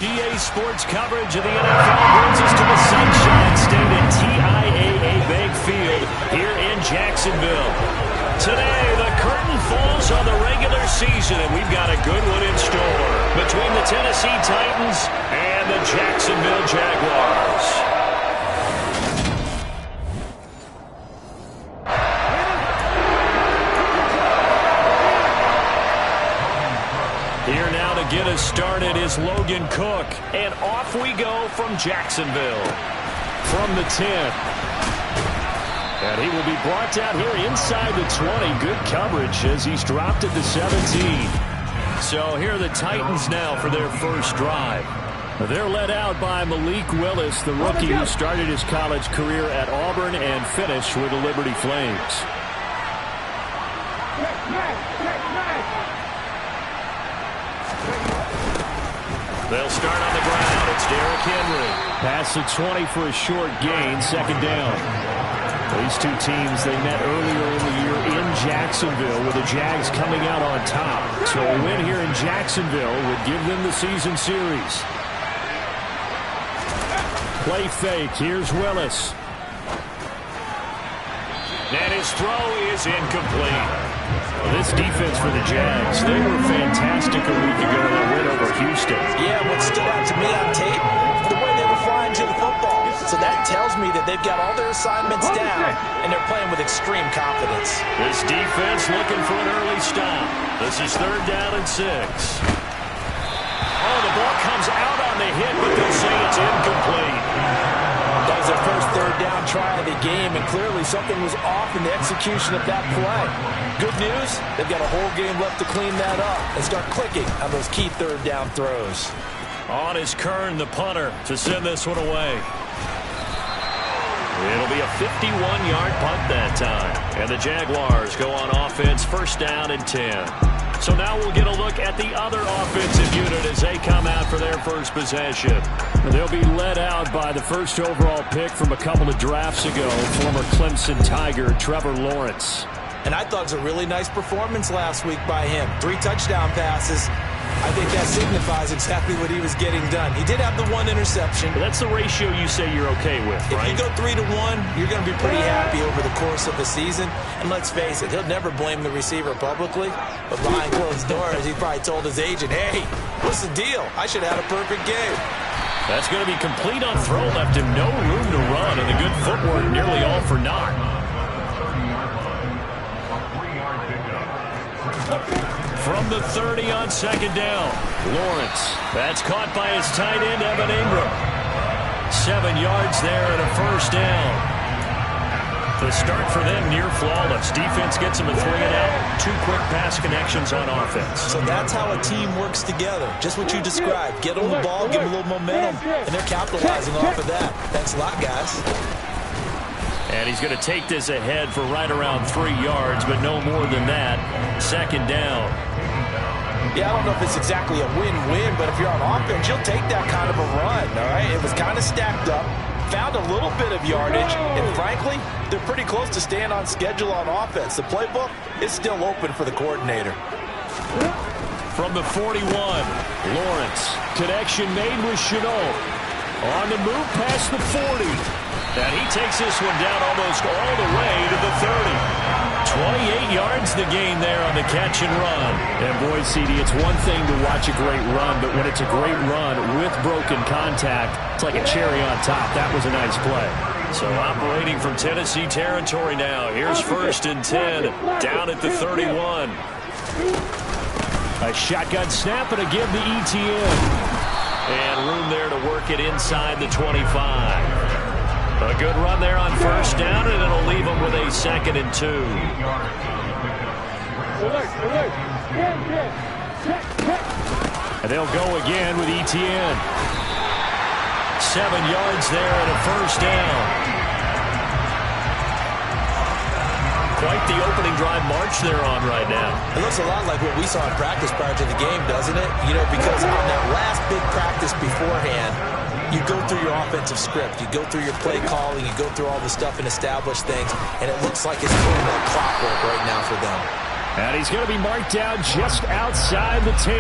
EA Sports coverage of the NFL brings us to the Sunshine State at TIAA Bank Field here in Jacksonville. Today, the curtain falls on the regular season, and we've got a good one in store between the Tennessee Titans and the Jacksonville Jaguars. Here now to get us started is Logan Cook. And off we go from Jacksonville. From the 10. And he will be brought down here inside the 20. Good coverage as he's dropped at the 17. So here are the Titans now for their first drive. They're led out by Malik Willis, the rookie who started his college career at Auburn and finished with the Liberty Flames. They'll start on the ground. It's Derrick Henry. Pass the 20 for a short gain, second down. These two teams, they met earlier in the year in Jacksonville with the Jags coming out on top. So a win here in Jacksonville would give them the season series. Play fake. Here's Willis. And his throw is incomplete. This defense for the Jags, they were fantastic a week ago in their win over Houston. Yeah, what stood out to me on tape, the way they were flying to the football. So that tells me that they've got all their assignments down, and they're playing with extreme confidence. This defense looking for an early stop. This is 3rd down and 6. Oh, the ball comes out on the hit, but they'll say it's incomplete. That was their first 3rd down try of the game, and clearly something was off in the execution of that play. Good news, they've got a whole game left to clean that up and start clicking on those key 3rd down throws. On is Kern, the punter, to send this one away. It'll be a 51-yard punt that time. And the Jaguars go on offense, 1st down and 10. So now we'll get a look at the other offensive unit as they come out for their first possession. They'll be led out by the first overall pick from a couple of drafts ago, former Clemson Tiger Trevor Lawrence. And I thought it was a really nice performance last week by him. 3 touchdown passes. I think that signifies exactly what he was getting done. He did have the 1 interception. But that's the ratio you say you're okay with, right? If you go 3 to 1, you're going to be pretty happy over the course of the season. And let's face it, he'll never blame the receiver publicly. But behind closed doors, he probably told his agent, hey, what's the deal? I should have had a perfect game. That's going to be complete on throw. Left him no room to run. And the good footwork nearly all for naught. From the 30 on 2nd down, Lawrence. That's caught by his tight end, Evan Ingram. 7 yards there and a 1st down. The start for them near flawless. Defense gets them a 3 and out. 2 quick pass connections on offense. So that's how a team works together. Just what you described. Get them the ball, give them a little momentum, and they're capitalizing off of that. Thanks a lot, guys. And he's going to take this ahead for right around 3 yards, but no more than that. 2nd down. Yeah, I don't know if it's exactly a win-win, but if you're on offense, you'll take that kind of a run, all right? It was kind of stacked up, found a little bit of yardage, and frankly, they're pretty close to staying on schedule on offense. The playbook is still open for the coordinator. From the 41, Lawrence. Connection made with Chenault. On the move past the 40. And he takes this one down almost all the way to the 30. 28 yards the gain there on the catch and run. And boy, CD, it's one thing to watch a great run, but when it's a great run with broken contact, it's like a cherry on top. That was a nice play. So operating from Tennessee territory now. Here's 1st and 10, down at the 31. A shotgun snap and a give to ETN. And room there to work it inside the 25. A good run there on 1st down, and it'll leave them with a 2nd and 2. And they'll go again with ETN. 7 yards there and a 1st down. Quite the opening drive march they're on right now. It looks a lot like what we saw in practice prior to the game, doesn't it? You know, because on that last big practice beforehand, you go through your offensive script. You go through your play calling. You go through all the stuff and establish things. And it looks like it's pulling that clockwork right now for them. And he's going to be marked down just outside the 10.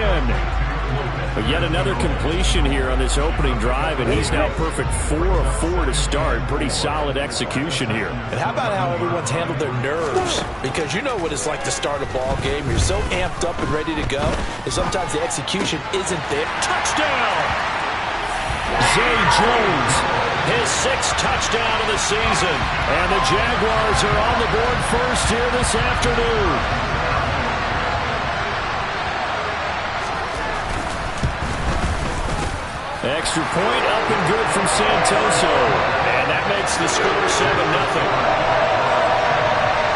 Yet another completion here on this opening drive, and he's now perfect 4 of 4 to start. Pretty solid execution here. And how about how everyone's handled their nerves? Because you know what it's like to start a ball game. You're so amped up and ready to go, and sometimes the execution isn't there. Touchdown! Zay Jones, his 6th touchdown of the season. And the Jaguars are on the board first here this afternoon. Extra point up and good from Santoso. And that makes the score 7-0.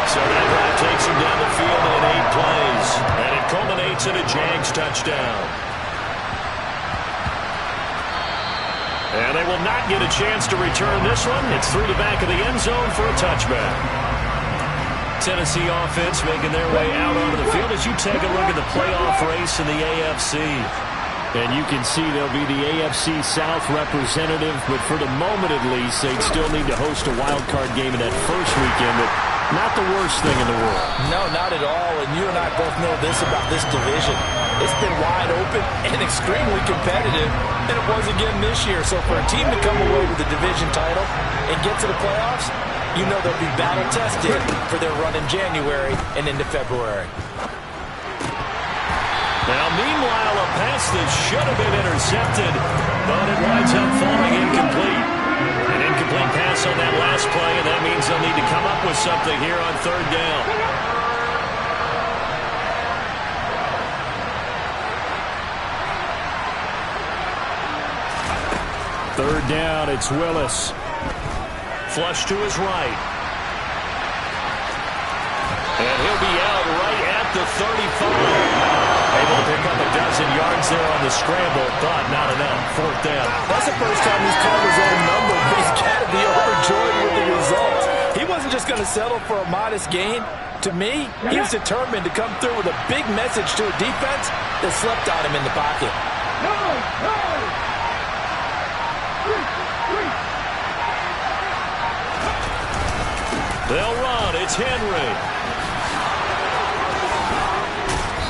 So that drive takes him down the field in 8 plays. And it culminates in a Jags touchdown. And they will not get a chance to return this one. It's through the back of the end zone for a touchback. Tennessee offense making their way out onto the field as you take a look at the playoff race in the AFC. And you can see they'll be the AFC South representative, but for the moment at least, they'd still need to host a wild card game in that first weekend, but not the worst thing in the world. No, not at all, and you and I both know this about this division. It's been wide open and extremely competitive, and it was again this year. So for a team to come away with the division title and get to the playoffs, you know they'll be battle-tested for their run in January and into February. Now, meanwhile, a pass that should have been intercepted, but it winds up falling incomplete. An incomplete pass on that last play, and that means they'll need to come up with something here on 3rd down. Third down, it's Willis. Flush to his right. And he'll be out right at the 35. Able to pick up a dozen yards there on the scramble, but not enough. 4th down. That's the first time he's called his own number, but he's got to be overjoyed with the result. He wasn't just going to settle for a modest gain. To me, he was determined to come through with a big message to a defense that slept on him in the pocket. They'll run. It's Henry.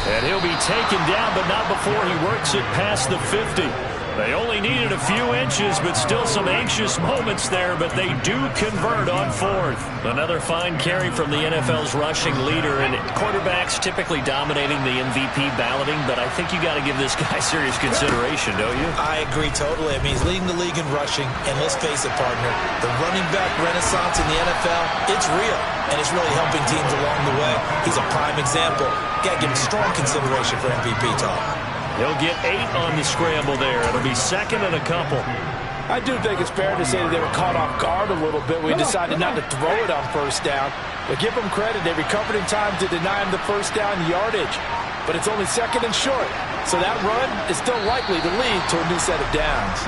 And he'll be taken down, but not before he works it past the 50. They only needed a few inches, but still some anxious moments there, but they do convert on 4th. Another fine carry from the NFL's rushing leader, and quarterbacks typically dominating the MVP balloting, but I think you got to give this guy serious consideration, don't you? I agree totally. I mean, he's leading the league in rushing, and let's face it, partner, the running back renaissance in the NFL, it's real, and it's really helping teams along the way. He's a prime example. Got to give him strong consideration for MVP talk. He'll get 8 on the scramble there. It'll be 2nd and a couple. I do think it's fair to say that they were caught off guard a little bit. We decided not to throw it on 1st down. But give them credit. They recovered in time to deny him the 1st down yardage. But it's only 2nd and short. So that run is still likely to lead to a new set of downs.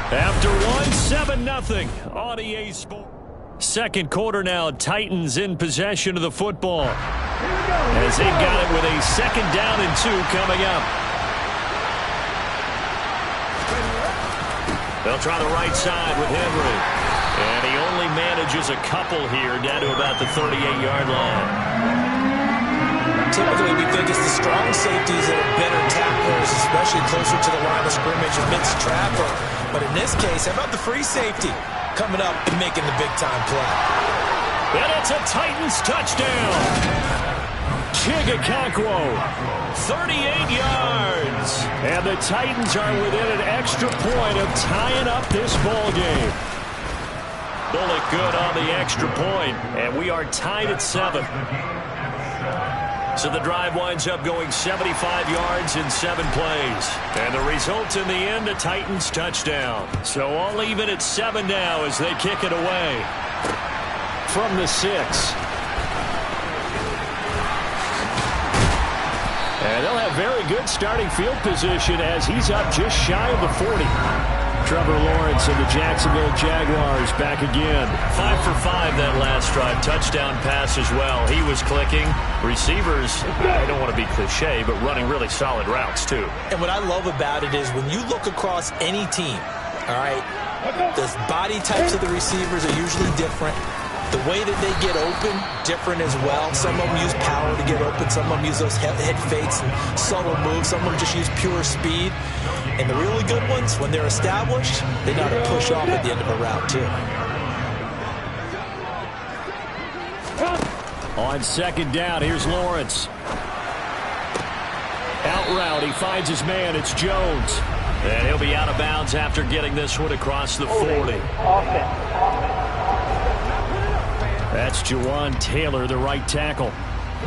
After one, 7-0 on EA Sports. 2nd quarter now, Titans in possession of the football. As they've got it with a 2nd down and 2 coming up. They'll try the right side with Henry. And he only manages a couple here down to about the 38-yard line. Typically, we think it's the strong safeties that are better tacklers, especially closer to the line of scrimmage amidst traffic. But in this case, how about the free safety coming up and making the big-time play? And it's a Titans touchdown. Chigakonkwo, 38 yards. And the Titans are within an extra point of tying up this ball game. Bullet good on the extra point, and we are tied at 7. So the drive winds up going 75 yards in 7 plays. And the result in the end, a Titans touchdown. So all even at 7 now as they kick it away from the 6. And they'll have very good starting field position as he's up just shy of the 40. Trevor Lawrence and the Jacksonville Jaguars back again. 5 for 5 that last drive. Touchdown pass as well. He was clicking. Receivers, I don't want to be cliche, but running really solid routes too. And what I love about it is when you look across any team, all right, the body types of the receivers are usually different. The way that they get open, different as well. Some of them use power to get open. Some of them use those head fakes and subtle moves. Some of them just use pure speed. And the really good ones, when they're established, they know how to push off at the end of a route, too. On second down, here's Lawrence. Out route, he finds his man. It's Jones. And he'll be out of bounds after getting this one across the 40. That's Jawan Taylor, the right tackle.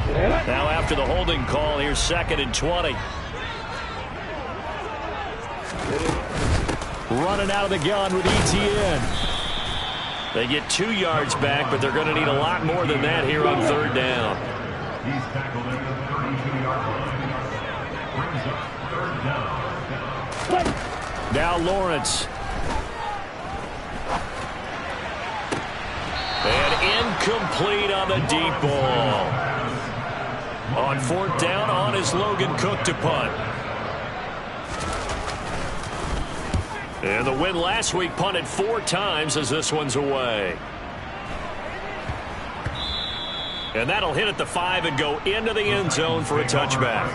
Now after the holding call, here's 2nd and 20. Running out of the gun with ETN. They get 2 yards back, but they're going to need a lot more than that here on 3rd down. He's tackled at the 32-yard line. Brings up 3rd down. Now Lawrence. And incomplete on the deep ball. On 4th down, on is Logan Cook to punt. And the win last week, punted 4 times as this one's away. And that'll hit at the 5 and go into the end zone for a touchback.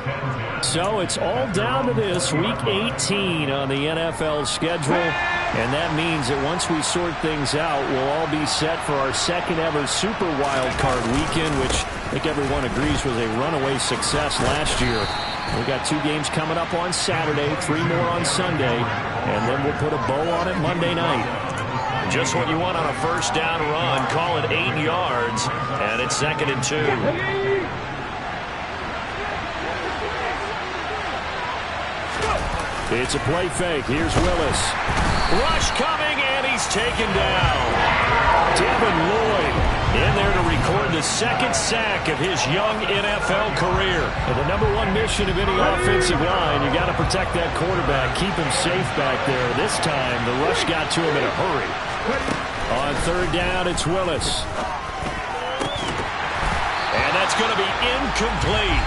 So it's all down to this, Week 18 on the NFL schedule. And that means that once we sort things out, we'll all be set for our 2nd ever Super Wild Card weekend, which I think everyone agrees was a runaway success last year. We got 2 games coming up on Saturday, 3 more on Sunday, and then we'll put a bow on it Monday night. Just what you want on a 1st down run. Call it 8 yards, and it's 2nd and 2. It's a play fake. Here's Willis. Rush coming, and he's taken down. Devin Lloyd in there to record the 2nd sack of his young NFL career. And the #1 mission of any offensive line, you got to protect that quarterback, keep him safe back there. This time, the rush got to him in a hurry. On 3rd down, it's Willis. And that's going to be incomplete.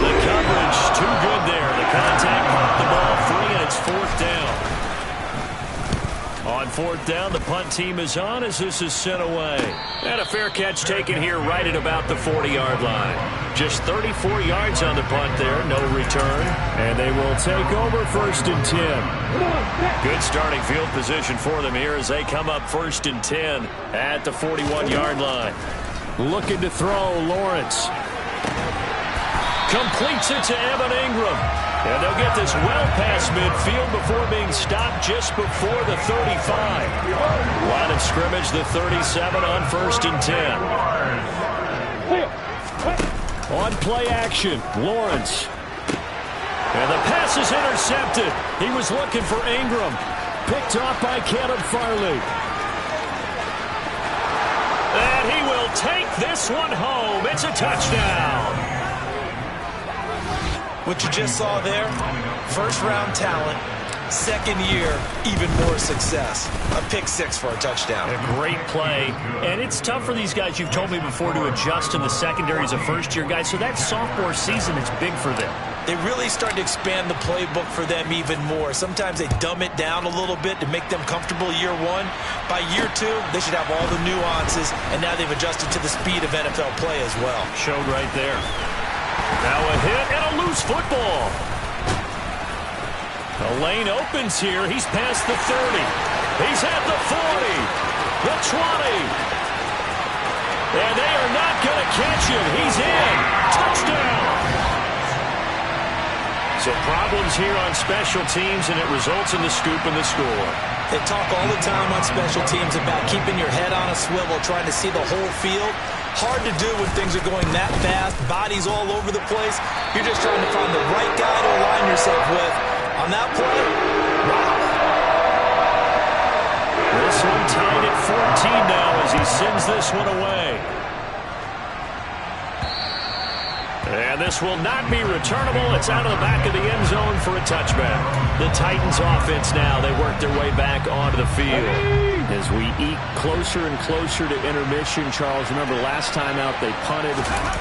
The coverage too good there. The contact popped the ball free, and it's 4th down. On 4th down, the punt team is on as this is sent away. And a fair catch taken here right at about the 40-yard line. Just 34 yards on the punt there, no return. And they will take over 1st and 10. Good starting field position for them here as they come up 1st and 10 at the 41-yard line. Looking to throw, Lawrence. Completes it to Evan Ingram. And they'll get this well past midfield before being stopped just before the 35. Line of scrimmage, the 37 on 1st and 10. On play action, Lawrence. And the pass is intercepted. He was looking for Ingram. Picked off by Caleb Farley. And he will take this one home. It's a touchdown. What you just saw there, 1st-round talent, 2nd year, even more success. A pick 6 for a touchdown. A great play. And it's tough for these guys, you've told me before, to adjust in the secondary as a first-year guy. So that sophomore season is big for them. They really start to expand the playbook for them even more. Sometimes they dumb it down a little bit to make them comfortable year 1. By year 2, they should have all the nuances, and now they've adjusted to the speed of NFL play as well. Showed right there. Now a hit and a loose football. The lane opens here. He's past the 30. He's at the 40. The 20. And they are not going to catch him. He's in. Touchdown. So problems here on special teams, and it results in the scoop and the score. They talk all the time on special teams about keeping your head on a swivel, trying to see the whole field. Hard to do when things are going that fast, bodies all over the place. You're just trying to find the right guy to align yourself with. On that play, wow. This one tied at 14 now as he sends this one away. And this will not be returnable. It's out of the back of the end zone for a touchback. The Titans offense now, they work their way back onto the field. As we eke closer and closer to intermission, Charles, remember last time out they punted.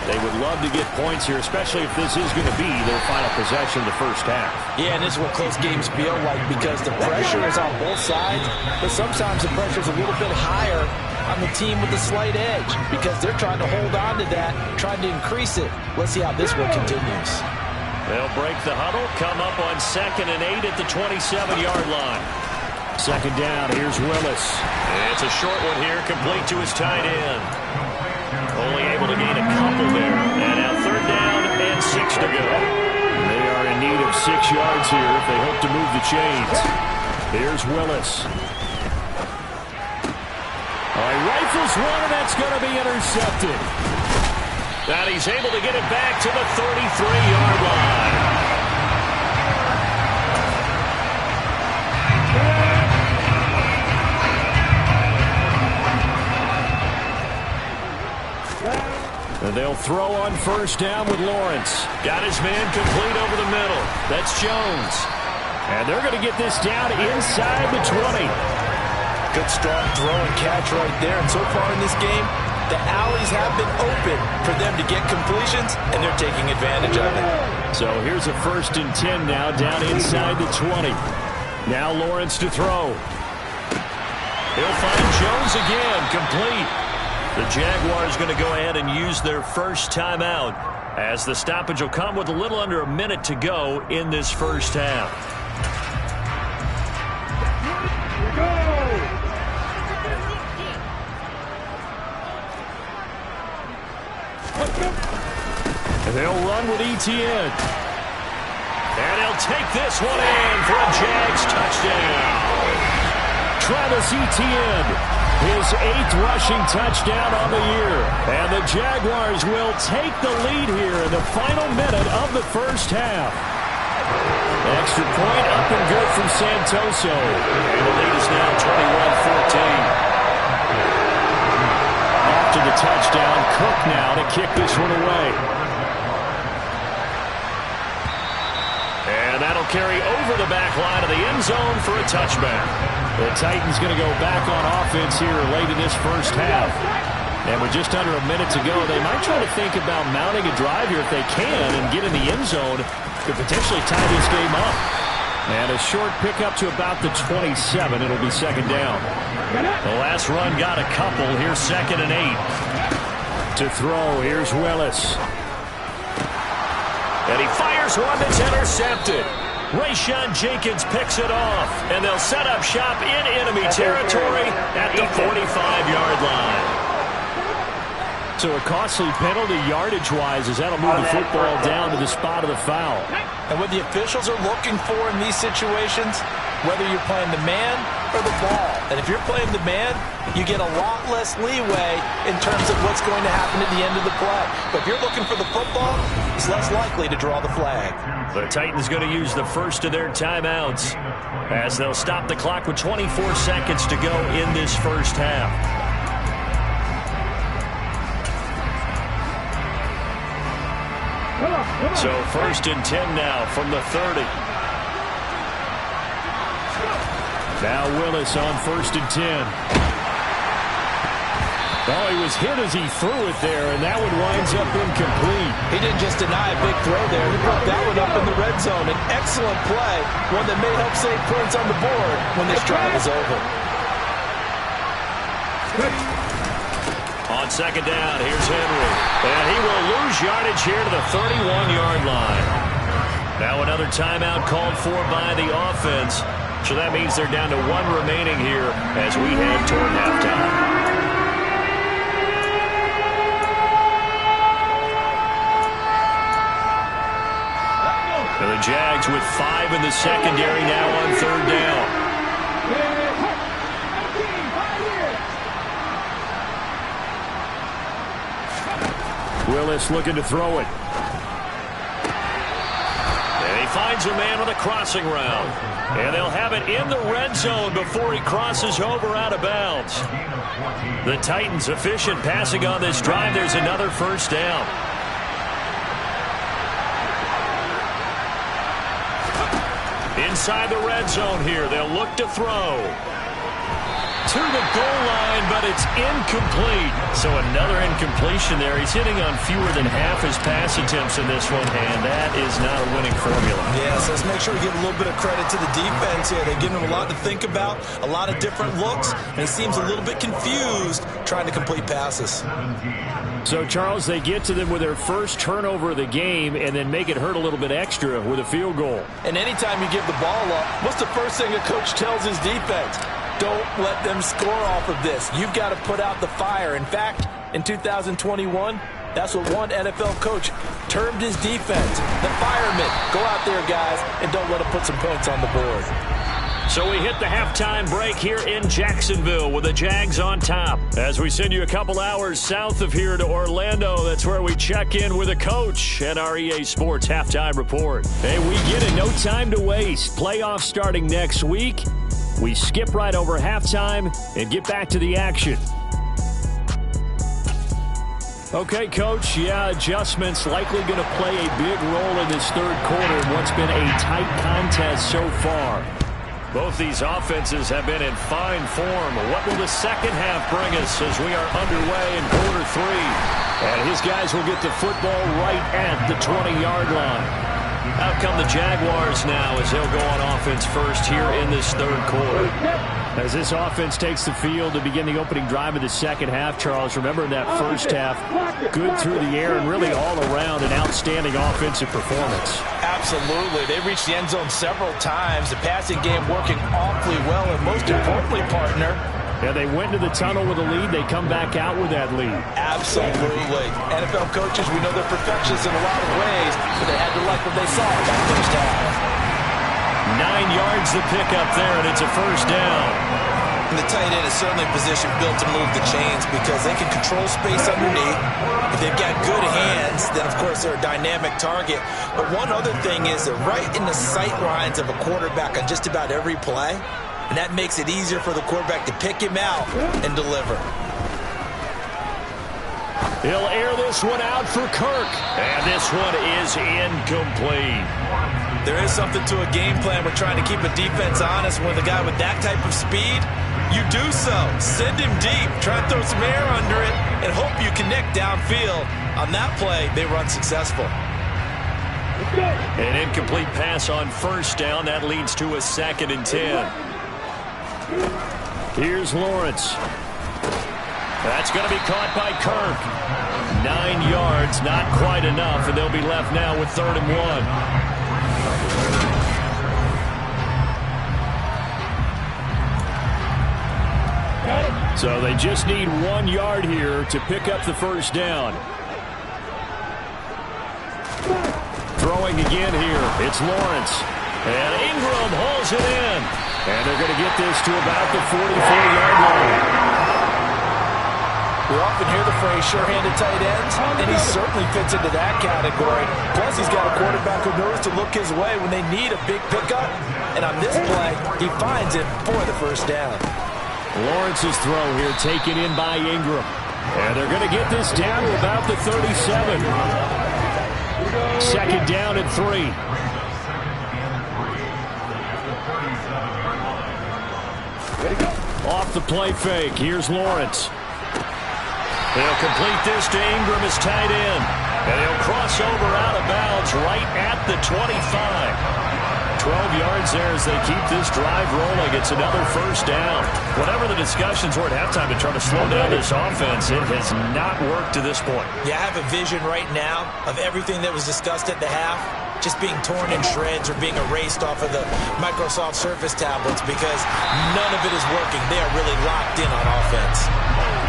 They would love to get points here, especially if this is going to be their final possession of the first half. Yeah, and this is what close games feel like because the pressure is on both sides, but sometimes the pressure is a little bit higher on the team with the slight edge because they're trying to hold on to that, trying to increase it. Let's see how this one continues. They'll break the huddle, come up on 2nd and 8 at the 27-yard line. 2nd down, here's Willis. It's a short one here, complete to his tight end. Only able to gain a couple there. And now 3rd down and 6 to go. They are in need of 6 yards here if they hope to move the chains. Here's Willis. Rifles one, and that's going to be intercepted. And he's able to get it back to the 33-yard line. And they'll throw on 1st down with Lawrence. Got his man complete over the middle. That's Jones. And they're going to get this down inside the 20. Good strong throw and catch right there. And so far in this game, the alleys have been open for them to get completions, and they're taking advantage of it. So here's a 1st and 10 now down inside the 20. Now Lawrence to throw. He'll find Jones again, complete. The Jaguars going to go ahead and use their first timeout as the stoppage will come with a little under a minute to go in this first half. They'll run with Etienne. And he'll take this one in for a Jags touchdown. Travis Etienne, his 8th rushing touchdown on the year. And the Jaguars will take the lead here in the final minute of the first half. Extra point up and good from Santoso. And the lead is now 21-14. After the touchdown, Cook now to kick this one away. And that'll carry over the back line of the end zone for a touchback. The Titans going to go back on offense here late in this first half. And with just under a minute to go, they might try to think about mounting a drive here if they can and get in the end zone to potentially tie this game up. And a short pickup to about the 27. It'll be 2nd down. The last run got a couple. Here's 2nd and 8. To throw, here's Willis. And he fires one that's intercepted. Rayshon Jenkins picks it off. And they'll set up shop in enemy territory at the 45-yard line. So a costly penalty yardage-wise as that'll move the football down to the spot of the foul. And what the officials are looking for in these situations, whether you're playing the man or the ball. And if you're playing the man, you get a lot less leeway in terms of what's going to happen at the end of the play. But if you're looking for the football, it's less likely to draw the flag. The Titans going to use the first of their timeouts as they'll stop the clock with 24 seconds to go in this first half. So 1st and 10 now from the 30. Now Willis on 1st and 10. Oh, he was hit as he threw it there, and that one winds up incomplete. He didn't just deny a big throw there. He put that one up in the red zone. An excellent play, one that may help save points on the board when this drive is over. On 2nd down, here's Henry. And he will lose yardage here to the 31-yard line. Now another timeout called for by the offense. So that means they're down to 1 remaining here as we head toward halftime. And the Jags with 5 in the secondary now on 3rd down. Willis looking to throw it. And he finds a man on a crossing route. And they'll have it in the red zone before he crosses over out of bounds. The Titans efficient passing on this drive. There's another 1st down. Inside the red zone here. They'll look to throw. To the goal line, but it's incomplete. So another incompletion there. He's hitting on fewer than half his pass attempts in this one, and that is not a winning formula. Yeah, so let's make sure we give a little bit of credit to the defense here. They're giving him a lot to think about, a lot of different looks, and he seems a little bit confused trying to complete passes. So, Charles, they get to them with their first turnover of the game and then make it hurt a little bit extra with a field goal. And anytime you give the ball up, what's the first thing a coach tells his defense? Don't let them score off of this. You've got to put out the fire. In fact, in 2021, that's what one NFL coach termed his defense. The firemen. Go out there, guys, and don't let them put some points on the board. So we hit the halftime break here in Jacksonville with the Jags on top. As we send you a couple hours south of here to Orlando, that's where we check in with a coach at our EA Sports Halftime Report. Hey, we get it. No time to waste. Playoffs starting next week. We skip right over halftime and get back to the action. Okay, Coach, adjustments likely going to play a big role in this third quarter in what's been a tight contest so far. Both these offenses have been in fine form. What will the second half bring us as we are underway in quarter three? And his guys will get the football right at the 20-yard line. Out come the Jaguars now as they'll go on offense first here in this third quarter. As this offense takes the field to begin the opening drive of the second half, Charles, remember in that first half, good through the air and really all around an outstanding offensive performance. Absolutely. They reached the end zone several times. The passing game working awfully well, and most importantly, partner, yeah, they went into the tunnel with a lead. They come back out with that lead. Absolutely. NFL coaches, we know they're perfectionists in a lot of ways, but they had to like what they saw in that first half. 9 yards to pick up there, and it's a first down. And the tight end is certainly a position built to move the chains because they can control space underneath. If they've got good hands, then, of course, they're a dynamic target. But one other thing is they're right in the sight lines of a quarterback on just about every play, and that makes it easier for the quarterback to pick him out and deliver. He'll air this one out for Kirk, and this one is incomplete. There is something to a game plan. We're trying to keep a defense honest. With a guy with that type of speed, you do so. Send him deep. Try and throw some air under it and hope you connect downfield. On that play, they were unsuccessful. An incomplete pass on first down. That leads to a 2nd and 10. Here's Lawrence. That's going to be caught by Kirk. 9 yards, not quite enough, and they'll be left now with 3rd and 1. So they just need 1 yard here to pick up the first down. Throwing again here. It's Lawrence. And Ingram hauls it in. And they're going to get this to about the 44-yard line. We often hear the phrase sure-handed tight ends, and he certainly fits into that category. Plus, he's got a quarterback who knows to look his way when they need a big pickup. And on this play, he finds it for the first down. Lawrence's throw here taken in by Ingram. And they're going to get this down to about the 37. 2nd down and 3. Off the play fake. Here's Lawrence. He'll complete this to Ingram as tight end. And he'll cross over out of bounds right at the 25. 12 yards there as they keep this drive rolling. It's another first down. Whatever the discussions were at halftime to try to slow down this offense, it has not worked to this point. Yeah, I have a vision right now of everything that was discussed at the half just being torn in shreds or being erased off of the Microsoft Surface tablets because none of it is working. They are really locked in on offense.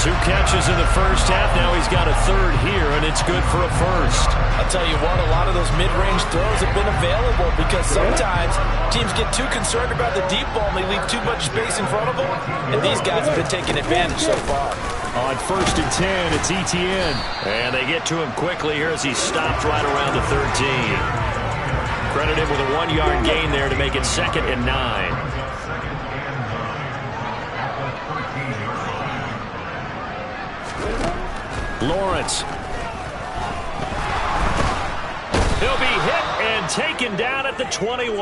2 catches in the first half. Now he's got a 3rd here, and it's good for a first. I'll tell you what, a lot of those mid-range throws have been available because sometimes teams get too concerned about the deep ball and they leave too much space in front of them, and these guys have been taking advantage so far. On 1st and 10, it's Etienne. And they get to him quickly here as he stopped right around the 13. Credit him with a 1-yard gain there to make it 2nd and 9. Lawrence. He'll be hit and taken down at the 21.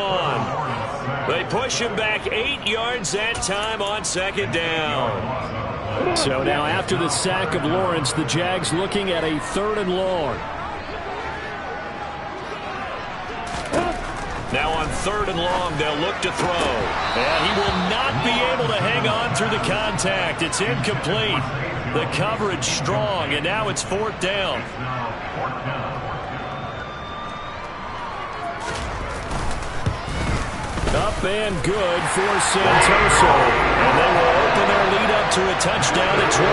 They push him back 8 yards that time on 2nd down. So now after the sack of Lawrence, the Jags looking at a 3rd and long. Now on 3rd and long, they'll look to throw. And he will not be able to hang on through the contact. It's incomplete. The coverage strong, and now it's 4th down. Up and good for Santoso. And they will open their lead up to a touchdown at 24-17.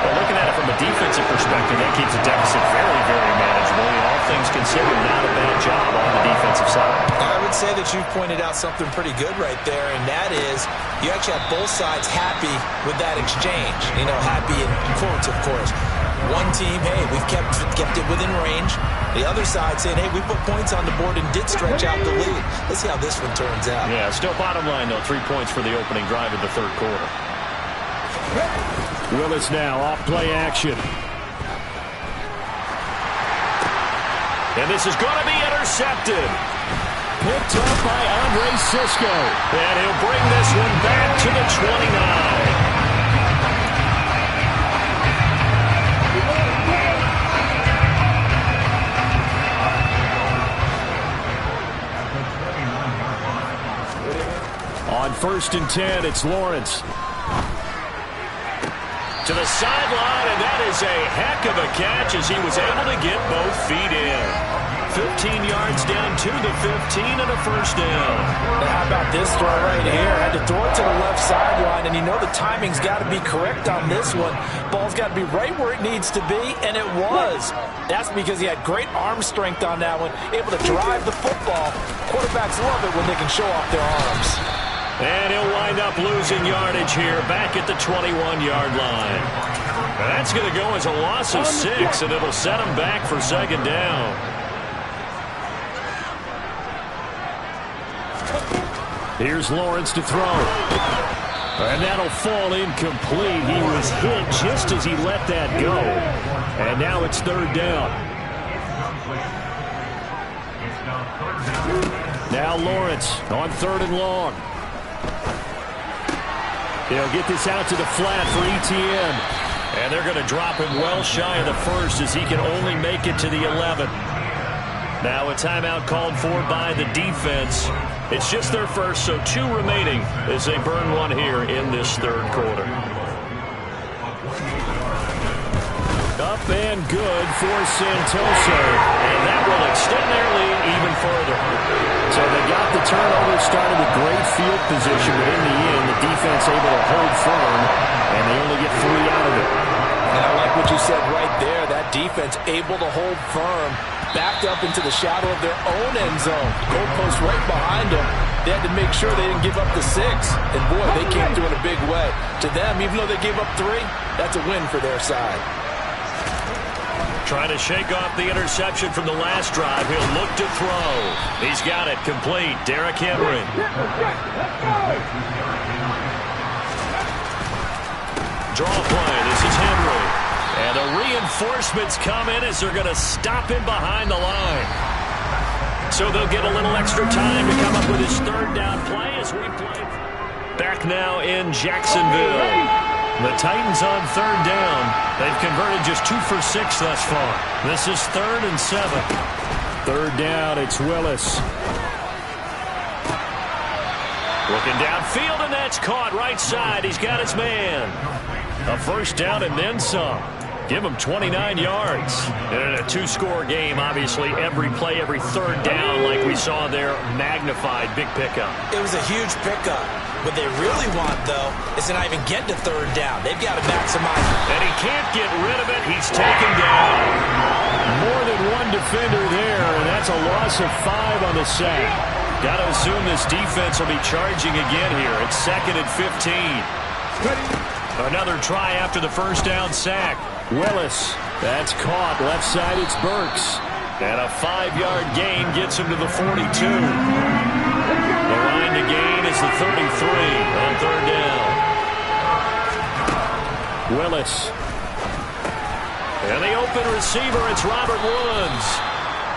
Well, looking at it from a defensive perspective, that keeps the deficit very, very manageable. All things considered, not a bad job on the defensive side. I would say that you've pointed out something pretty good right there, and that is you actually have both sides happy with that exchange. You know, happy in quotes, of course. One team, hey, we've kept it within range. The other side saying, hey, we put points on the board and did stretch out the lead. Let's see how this one turns out. Yeah, still bottom line, though, 3 points for the opening drive of the third quarter. Willis now off play action. And this is going to be intercepted. Picked up by Andre Sisco. And he'll bring this one back to the 29. On 1st and 10, it's Lawrence. To the sideline, and that is a heck of a catch as he was able to get both feet in. 15 yards down to the 15 and a first down. Now, how about this throw right here? Had to throw it to the left sideline, and you know the timing's got to be correct on this one. Ball's got to be right where it needs to be, and it was. That's because he had great arm strength on that one, able to drive the football. Quarterbacks love it when they can show off their arms. And he'll wind up losing yardage here back at the 21-yard line. And that's going to go as a loss of 6, and it'll set him back for 2nd down. Here's Lawrence to throw. And that'll fall incomplete. He was hit just as he let that go. And now it's 3rd down. Now Lawrence on 3rd and long. He'll get this out to the flat for Etienne. And they're going to drop him well shy of the 1st as he can only make it to the 11th. Now a timeout called for by the defense. It's just their first, so 2 remaining as they burn one here in this 3rd quarter. Up and good for Santoso. And that will extend their lead even further. So they got the turnover, started with great field position, but in the end, the defense able to hold firm, and they only get 3 out of it. And I like what you said right there. That defense able to hold firm, backed up into the shadow of their own end zone. Goalpost right behind them. They had to make sure they didn't give up the 6. And boy, they came through in a big way. To them, even though they gave up 3, that's a win for their side. Trying to shake off the interception from the last drive. He'll look to throw. He's got it complete. Derrick Henry. Draw play. This is Henry. And the reinforcements come in as they're going to stop him behind the line. So they'll get a little extra time to come up with his 3rd down play as we play. Back now in Jacksonville. The Titans on 3rd down. They've converted just 2 for 6 thus far. This is 3rd and 7. 3rd down, it's Willis. Looking downfield, and that's caught right side. He's got his man. A first down and then some. Give him 29 yards. And in a 2-score game, obviously, every play, every 3rd down, like we saw there, magnified, big pickup. It was a huge pickup. What they really want, though, is to not even get to 3rd down. They've got to maximize. And he can't get rid of it. He's taken down. More than one defender there, and that's a loss of 5 on the sack. Got to assume this defense will be charging again here. It's 2nd and 15. Another try after the first down sack. Willis, that's caught. Left side, it's Burks. And a 5-yard gain gets him to the 42. The line to gain is the 33 on 3rd down. Willis. And the open receiver, it's Robert Woods.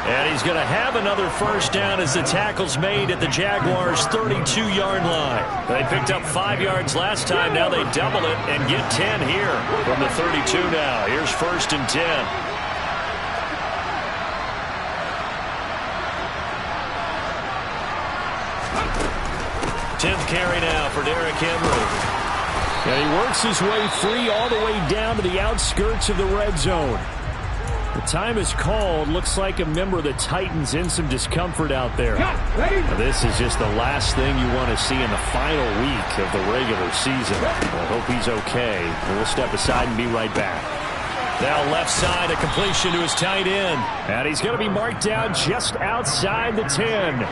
And he's going to have another first down as the tackle's made at the Jaguars' 32-yard line. They picked up 5 yards last time. Now they double it and get 10 here from the 32 now. Here's 1st and 10. 10th carry now for Derrick Henry. And he works his way free all the way down to the outskirts of the red zone. The time is called. Looks like a member of the Titans in some discomfort out there. Now, this is just the last thing you want to see in the final week of the regular season. I hope he's okay. We'll step aside and be right back. Now left side, a completion to his tight end. And he's going to be marked down just outside the 10.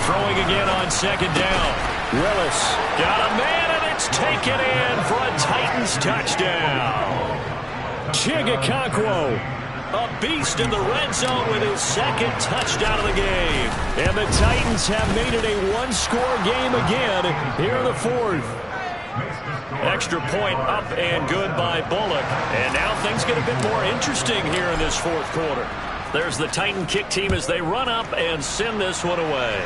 Throwing again on second down. Willis got a man, and it's taken in for a Titans touchdown. Chigakonkwo, a beast in the red zone with his second touchdown of the game. And the Titans have made it a one-score game again here in the fourth. Extra point up and good by Bullock. And now things get a bit more interesting here in this fourth quarter. There's the Titan kick team as they run up and send this one away.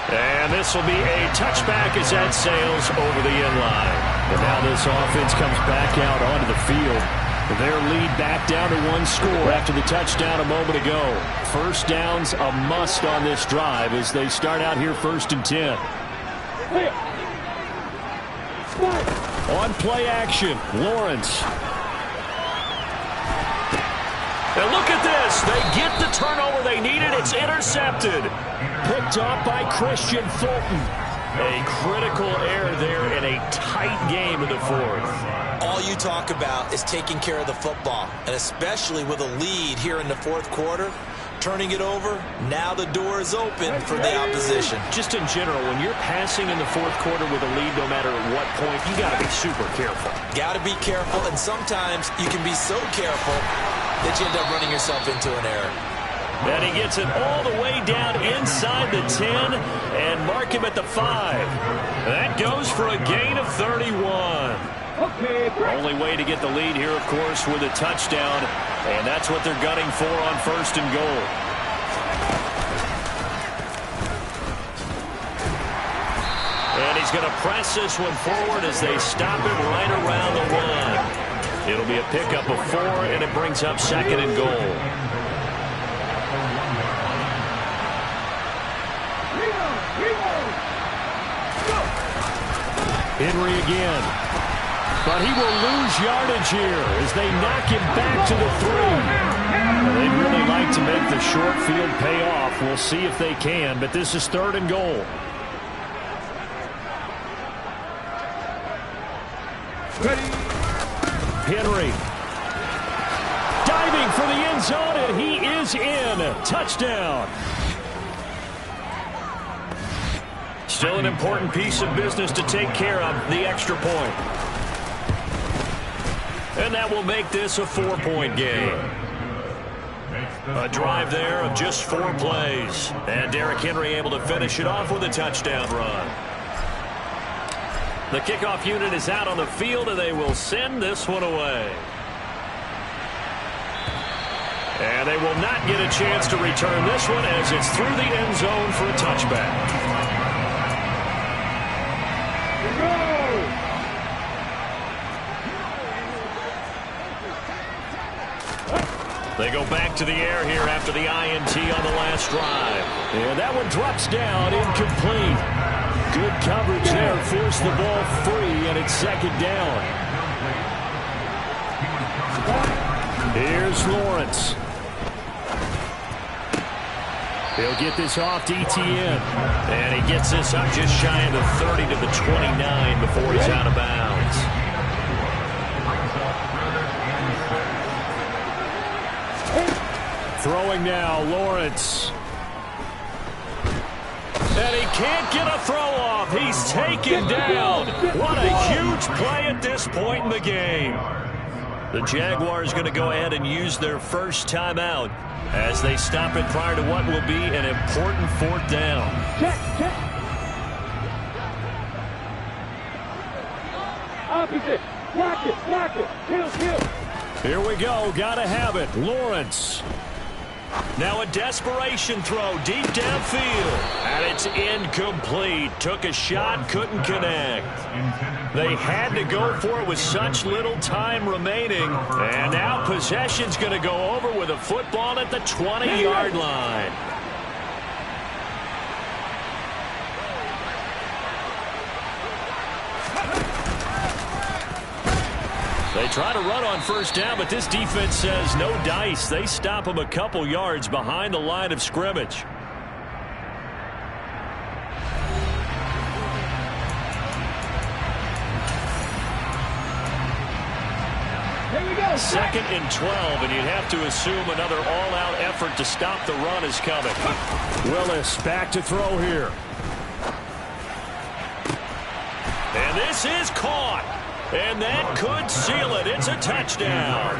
And this will be a touchback as that sails over the end line. And now this offense comes back out onto the field. Their lead back down to one score after the touchdown a moment ago. First down's a must on this drive as they start out here 1st and 10. On play action, Lawrence. And look at this. They get the turnover they needed. It's intercepted. Picked off by Christian Fulton. A critical error there in a tight game in the fourth. All you talk about is taking care of the football, and especially with a lead here in the fourth quarter. Turning it over, now the door is open for the opposition. Just in general, when you're passing in the fourth quarter with a lead, no matter at what point, you got to be super careful. Got to be careful, and sometimes you can be so careful that you end up running yourself into an error. And he gets it all the way down inside the 10 and mark him at the 5. That goes for a gain of 31. Only way to get the lead here, of course, with a touchdown, and that's what they're gunning for on 1st and goal. And he's going to press this one forward as they stop him right around the 1. It'll be a pickup of 4, and it brings up 2nd and goal. Henry again. But he will lose yardage here as they knock him back to the 3. They'd really like to make the short field pay off. We'll see if they can, but this is 3rd and goal. Henry diving for the end zone, and he is in. Touchdown. Still an important piece of business to take care of, the extra point. And that will make this a 4-point game. A drive there of just 4 plays. And Derrick Henry able to finish it off with a touchdown run. The kickoff unit is out on the field, and they will send this one away. And they will not get a chance to return this one as it's through the end zone for a touchback. They go back to the air here after the INT on the last drive. And that one drops down, incomplete. Good coverage there, forced the ball free, and it's 2nd down. Here's Lawrence. He'll get this off to ETN. And he gets this up just shy of the 30 to the 29 before he's out of bounds. Throwing now, Lawrence. And he can't get a throw off. He's taken down. What a huge play at this point in the game. The Jaguars going to go ahead and use their first timeout as they stop it prior to what will be an important 4th down. Opposite. Block it. Kill. Here we go. Got to have it. Lawrence. Now a desperation throw deep downfield. And it's incomplete. Took a shot, couldn't connect. They had to go for it with such little time remaining. And now possession's going to go over with a football at the 20-yard line. They try to run on first down, but this defense says no dice. They stop them a couple yards behind the line of scrimmage. Here we go. 2nd and 12, and you'd have to assume another all-out effort to stop the run is coming. Willis back to throw here. And this is caught. And that could seal it. It's a touchdown.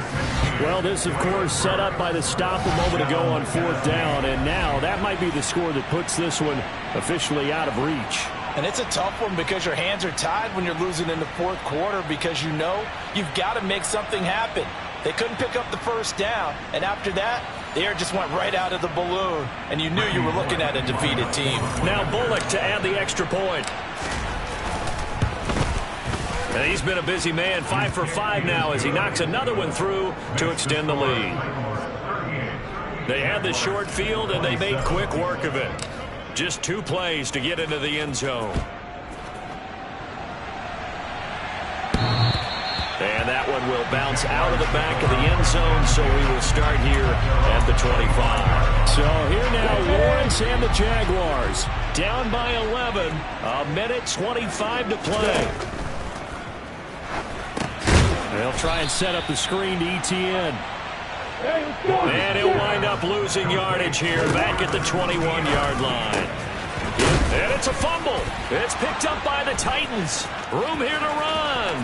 Well, this, of course, set up by the stop a moment ago on 4th down. And now that might be the score that puts this one officially out of reach. And it's a tough one because your hands are tied when you're losing in the 4th quarter because you know you've got to make something happen. They couldn't pick up the first down. And after that, the air just went right out of the balloon. And you knew you were looking at a defeated team. Now Bullock to add the extra point. And he's been a busy man, 5 for 5 now as he knocks another one through to extend the lead. They had the short field, and they made quick work of it. Just 2 plays to get into the end zone. And that one will bounce out of the back of the end zone, so we will start here at the 25. So here now, Lawrence and the Jaguars. Down by 11, a minute 25 to play. They'll try and set up the screen to ETN. And he'll wind up losing yardage here back at the 21-yard line. And it's a fumble. It's picked up by the Titans. Room here to run.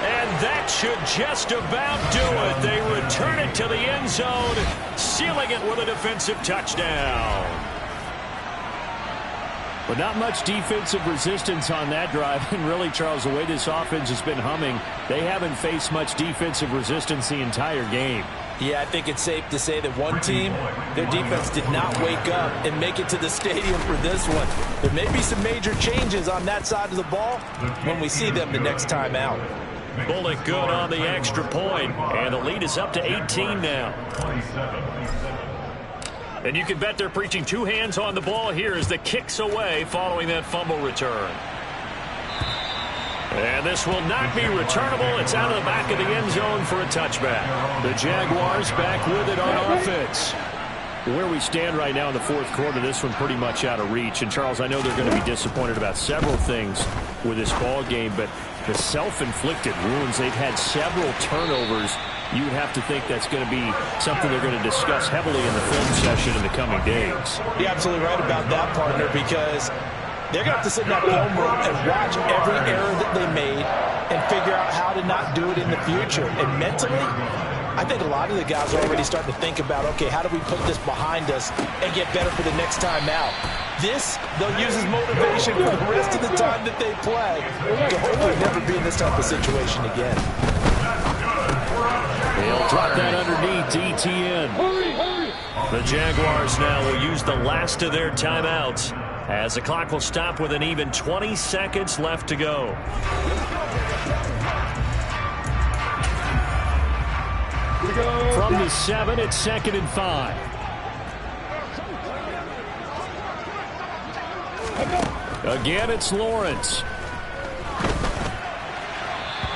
And that should just about do it. They return it to the end zone, sealing it with a defensive touchdown. But not much defensive resistance on that drive. And really, Charles, the way this offense has been humming, they haven't faced much defensive resistance the entire game. Yeah, I think it's safe to say that one team, their defense did not wake up and make it to the stadium for this one. There may be some major changes on that side of the ball when we see them the next time out. Bullock good on the extra point, and the lead is up to 18 now. And you can bet they're preaching 2 hands on the ball here as the kick's away following that fumble return. And this will not be returnable. It's out of the back of the end zone for a touchback. The Jaguars back with it on offense. Where we stand right now in the 4th quarter, this one pretty much out of reach. And, Charles, I know they're going to be disappointed about several things with this ball game, but the self-inflicted wounds, they've had several turnovers. You would have to think that's going to be something they're going to discuss heavily in the film session in the coming days. You're absolutely right about that, partner, because they're going to have to sit in that film room and watch every error that they made and figure out how to not do it in the future. And mentally, I think a lot of the guys are already starting to think about, okay, how do we put this behind us and get better for the next time out? This, they'll use as motivation for the rest of the time that they play to hopefully never be in this type of situation again. He'll drop that underneath to ETN. The Jaguars now will use the last of their timeouts as the clock will stop with an even 20 seconds left to go. From the 7, it's 2nd and 5. Again, it's Lawrence.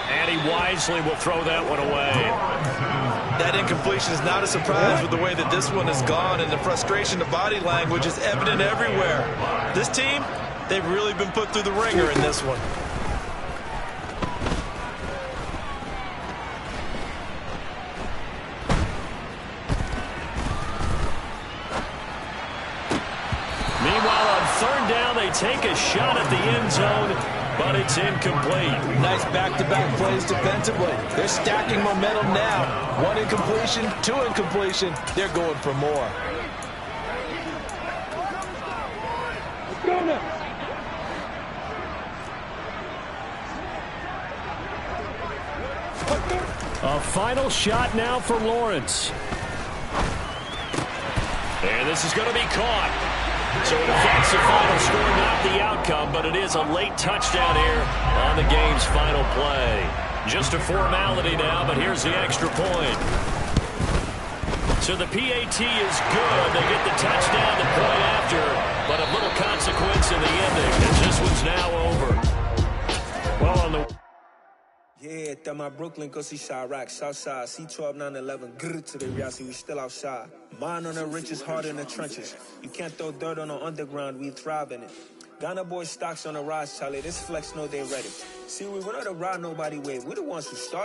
And he wisely will throw that one away. That incompletion is not a surprise with the way that this one has gone, and the frustration, the body language is evident everywhere. This team, they've really been put through the ringer in this one. Meanwhile, on 3rd down, they take a shot at the end zone, but it's incomplete. Nice back-to-back plays defensively. They're stacking momentum now. 1 incompletion, 2 incompletion. They're going for more. Let's go now. A final shot now for Lawrence. And this is going to be caught. So an offensive final score, not the outcome, but it is a late touchdown here on the game's final play. Just a formality now, but here's the extra point. So the PAT is good. They get the touchdown the point after, but of little consequence in the ending, as this one's now over. Well, on the... Yeah, that my Brooklyn, go see Chirac, Southside, C12, 911, grrr to the Yassi, we still outside. Mine on the richest, heart in the trenches. You can't throw dirt on the underground, we thrive in it. Ghana boys stocks on the rise, Charlie, this flex know they ready. See, we don't ride nobody way, we the ones who started.